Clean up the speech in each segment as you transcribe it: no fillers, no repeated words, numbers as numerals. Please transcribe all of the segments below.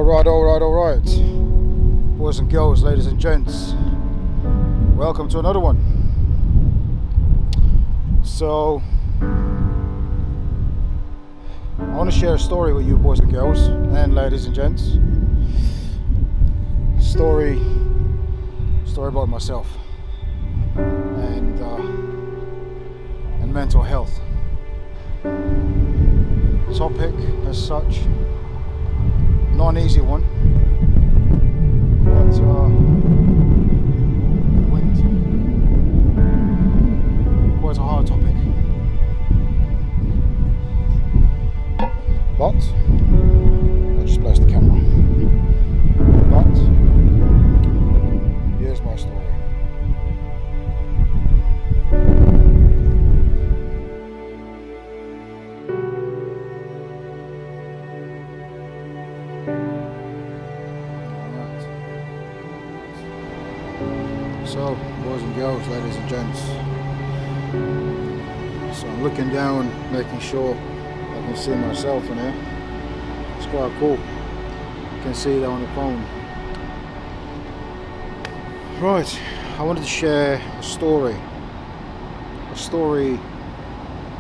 Alright. Boys and girls, ladies and gents, welcome to another one. So, I want to share a story with you, boys and girls, and ladies and gents. Story about myself and mental health. Topic as such, not an easy one. Quite quite a hard topic. But I'll just place the camera. But here's my story. So, boys and girls, ladies and gents. So I'm looking down, making sure I can see myself in here. It's quite cool. You can see that on the phone. Right, I wanted to share a story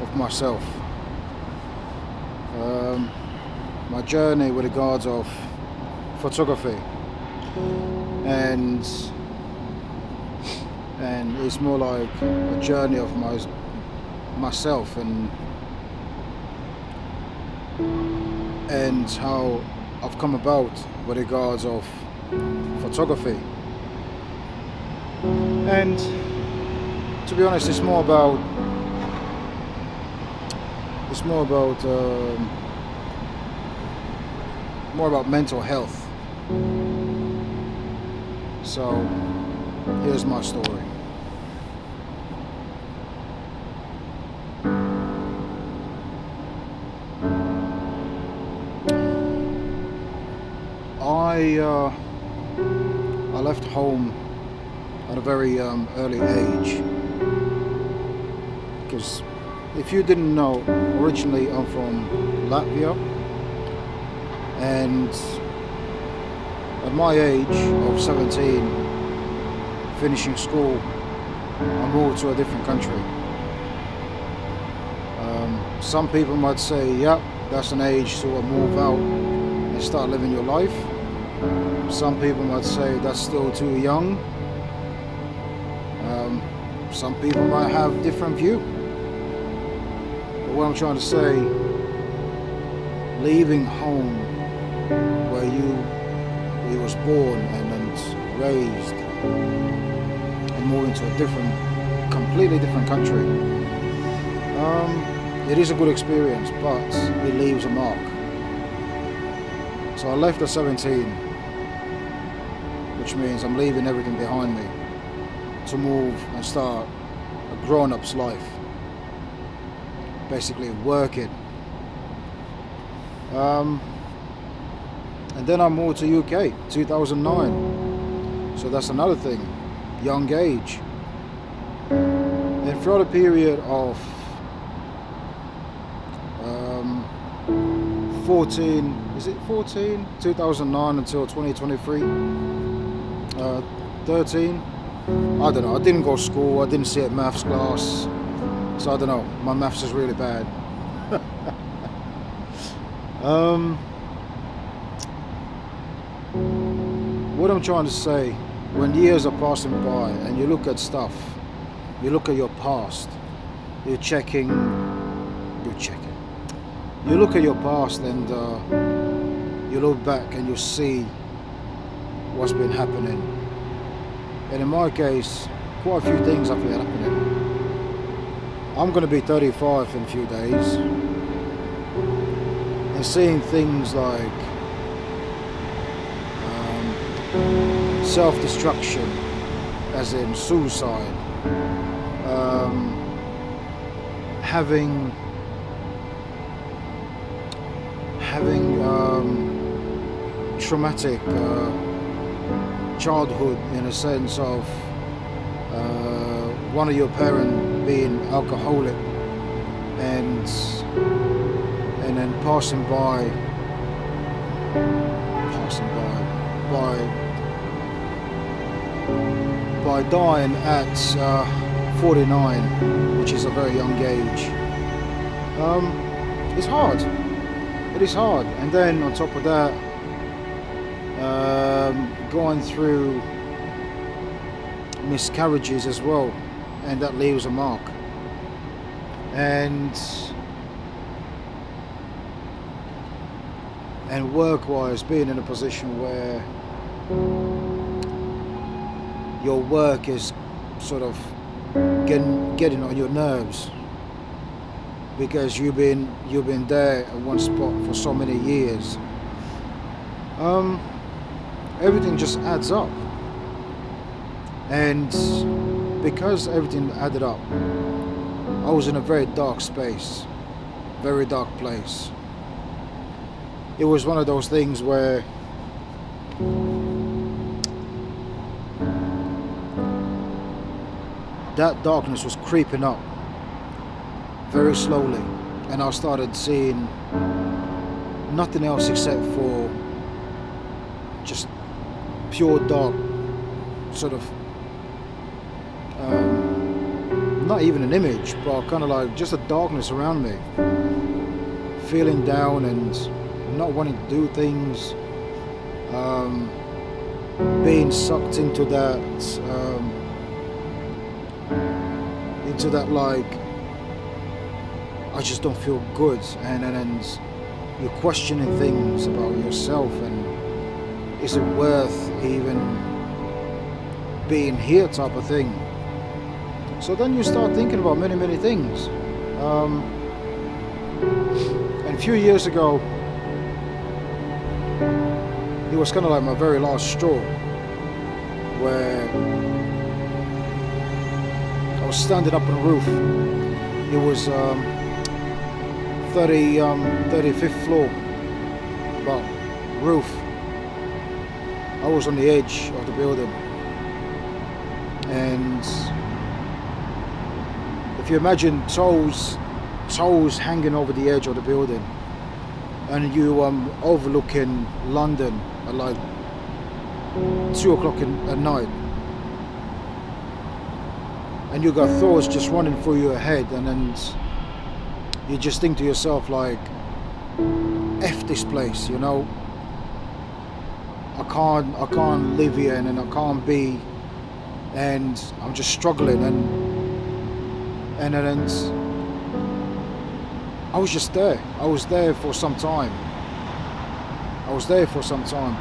of myself. My journey with regards of photography, and it's more like a journey of myself and how I've come about with regards of photography. And to be honest, it's more about mental health. So here's my story. I left home at a very early age, because if you didn't know, originally I'm from Latvia, and at my age of 17, finishing school, I moved to a different country. Some people might say, yeah, that's an age to move out and start living your life. Some people might say that's still too young. Some people might have different view. But what I'm trying to say, leaving home where you was born and raised, and moving to a completely different country, it is a good experience, but it leaves a mark. So I left at 17, which means I'm leaving everything behind me to move and start a grown-up's life, basically working. And then I moved to UK, 2009. So that's another thing, young age. And throughout a period of 2009 until 2023, 13, I don't know, I didn't go to school, I didn't sit at maths class, so I don't know, my maths is really bad. What I'm trying to say, when years are passing by and you look at stuff, you look at your past, you look at your past and you look back and you see what's been happening. And in my case, quite a few things have been happening. I'm going to be 35 in a few days, and seeing things like self-destruction, as in suicide, having traumatic childhood, in a sense of one of your parents being alcoholic, and then passing by dying at 49, which is a very young age. It's hard. It is hard. And then on top of that, going through miscarriages as well, and that leaves a mark. And work-wise, being in a position where your work is sort of getting on your nerves, because you've been there at one spot for so many years. Everything just adds up, and because everything added up, I was in a very dark space, very dark place. It was one of those things where that darkness was creeping up very slowly, and I started seeing nothing else except for just pure dark, sort of not even an image, but kind of like just a darkness around me, feeling down and not wanting to do things, being sucked into that like, I just don't feel good, and you're questioning things about yourself, and is it worth even being here, type of thing. So then you start thinking about many things. And a few years ago, it was kind of like my very last straw, where I was standing up on a roof. It was 35th floor, but roof. I was on the edge of the building, and if you imagine toes hanging over the edge of the building, and you overlooking London at like 2 o'clock at night, and you got thoughts just running through your head, and then you just think to yourself like, F this place, you know. I can't live here, and I can't be, and I'm just struggling, and I was just there. I was there for some time.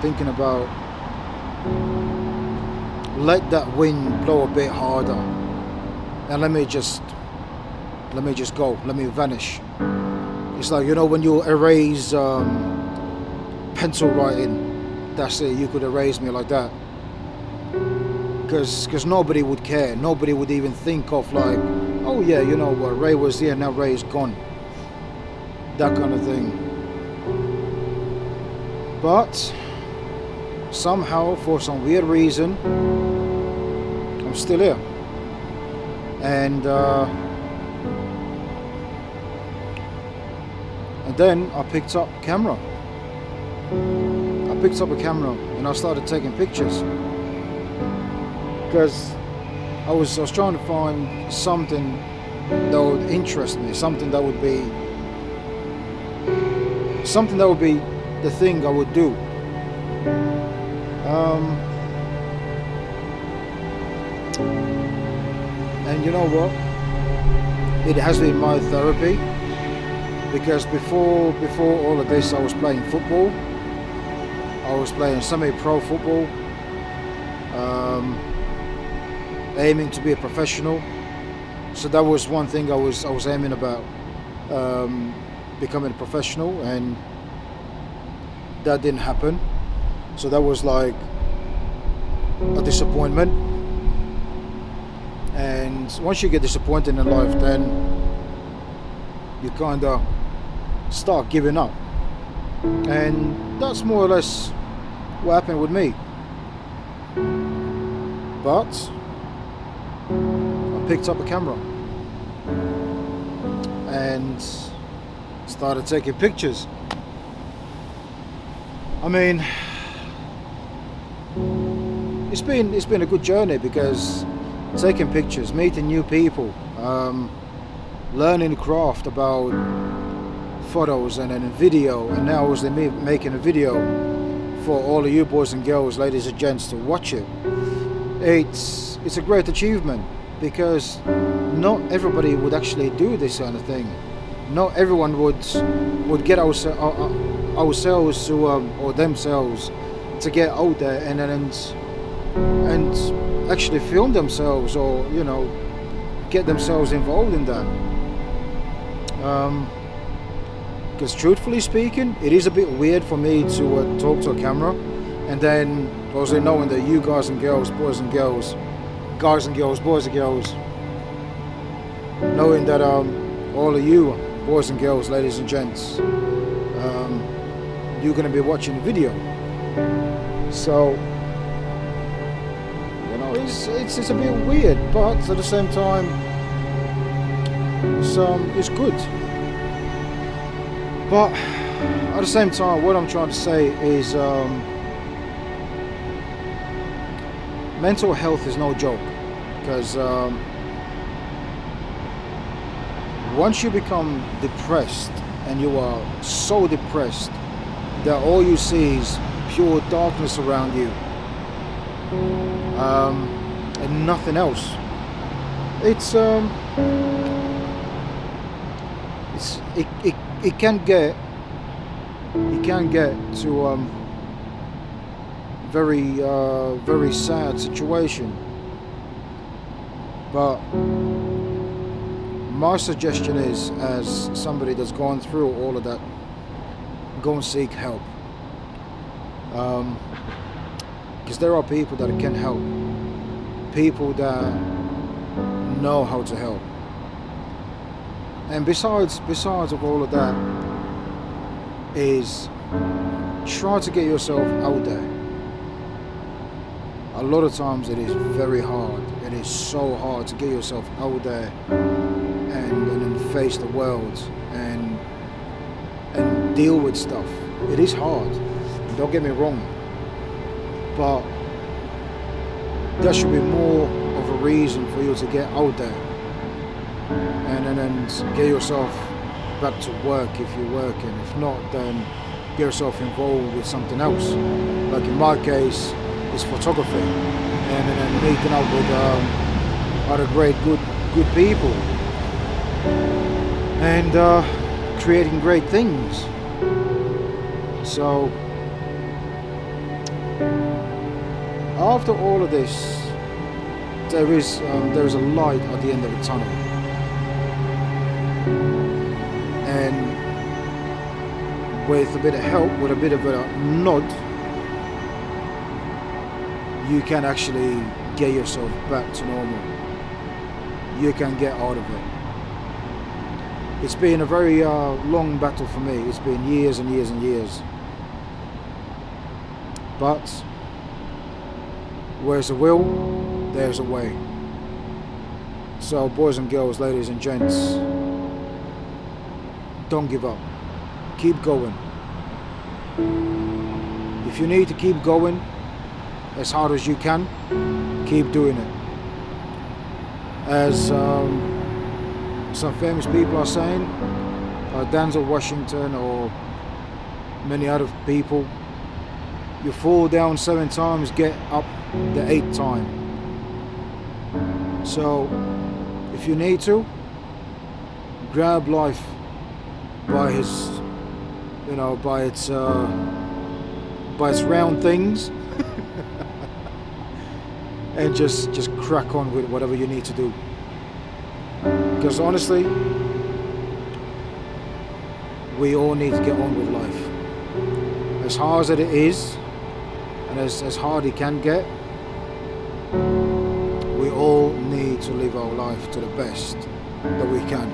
Thinking about, let that wind blow a bit harder, and let me just go. Let me vanish. It's like, you know, when you erase pencil writing. That's it, you could erase me like that, because nobody would care. Nobody would even think of like, oh yeah, you know what, Ray was here, now Ray is gone, that kind of thing. But somehow, for some weird reason, I'm still here. And then I picked up a camera. And I started taking pictures, because I was trying to find something that would interest me, something that would be the thing I would do. And you know what? It has been my therapy, because before all of this, I was playing football. I was playing semi-pro football, aiming to be a professional. So that was one thing I was aiming about, becoming a professional, and that didn't happen. So that was like a disappointment. And once you get disappointed in life, then you kind of start giving up. And that's more or less what happened with me. But I picked up a camera and started taking pictures. I mean, it's been a good journey, because taking pictures, meeting new people, learning the craft about photos and then video, and now obviously me making a video for all of you boys and girls, ladies and gents, to watch it. It's a great achievement, because not everybody would actually do this kind of thing. Not everyone would get ourselves to or themselves to get out there and actually film themselves, or get themselves involved in that. Because truthfully speaking, it is a bit weird for me to talk to a camera, and then obviously knowing that you guys and girls, boys and girls, guys and girls, boys and girls, knowing that all of you boys and girls, ladies and gents, you're going to be watching the video. So it's a bit weird, but at the same time, it's good. But at the same time, what I'm trying to say is, mental health is no joke, because once you become depressed, and you are so depressed that all you see is pure darkness around you, and nothing else, it can get to very sad situation. But my suggestion is, as somebody that's gone through all of that, go and seek help, because there are people that can help, people that know how to help. And besides of all of that, is try to get yourself out there. A lot of times it is very hard. It is so hard to get yourself out there and then face the world and deal with stuff. It is hard. Don't get me wrong. But there should be more of a reason for you to get out there and then get yourself back to work if you're working. If not, then get yourself involved with something else. Like in my case, it's photography, and then meeting up with other great good people and creating great things. So after all of this, there is a light at the end of the tunnel. And with a bit of help, with a bit of a nod, you can actually get yourself back to normal. You can get out of it. It's been a very long battle for me. It's been years and years and years. But where's a will, there's a way. So boys and girls, ladies and gents, don't give up. Keep going. If you need to keep going as hard as you can, keep doing it. As some famous people are saying, Denzel Washington or many other people, you fall down 7 times, get up the 8th time. So if you need to, grab life by its round things and just crack on with whatever you need to do. Because honestly, we all need to get on with life. As hard as it is, and as hard it can get, we all need to live our life to the best that we can.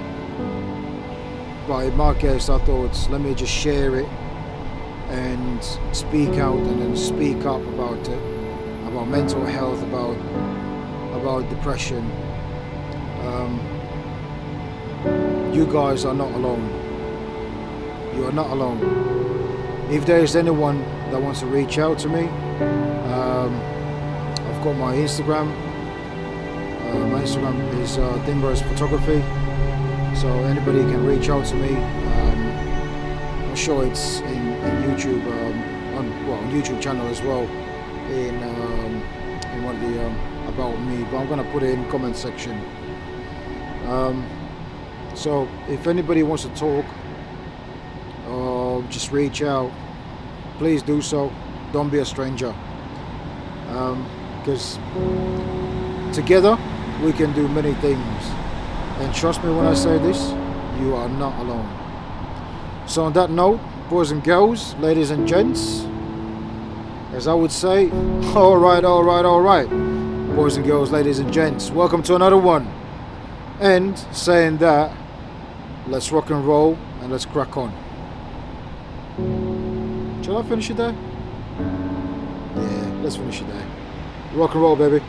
But in my case, I thought, let me just share it and speak out and then speak up about it, about mental health, about depression. You guys are not alone. You are not alone. If there is anyone that wants to reach out to me, got my Instagram. My Instagram is Dimber's Photography. So anybody can reach out to me. I'm sure it's in YouTube, on YouTube channel as well, in one of the about me. But I'm gonna put it in comment section. So if anybody wants to talk or just reach out, please do so. Don't be a stranger, because together we can do many things. And trust me when I say this, you are not alone. So on that note, boys and girls, ladies and gents, as I would say, all right, boys and girls, ladies and gents, welcome to another one. And saying that, let's rock and roll and let's crack on. Shall I finish it there? Yeah, let's finish it there. Rock and roll, baby.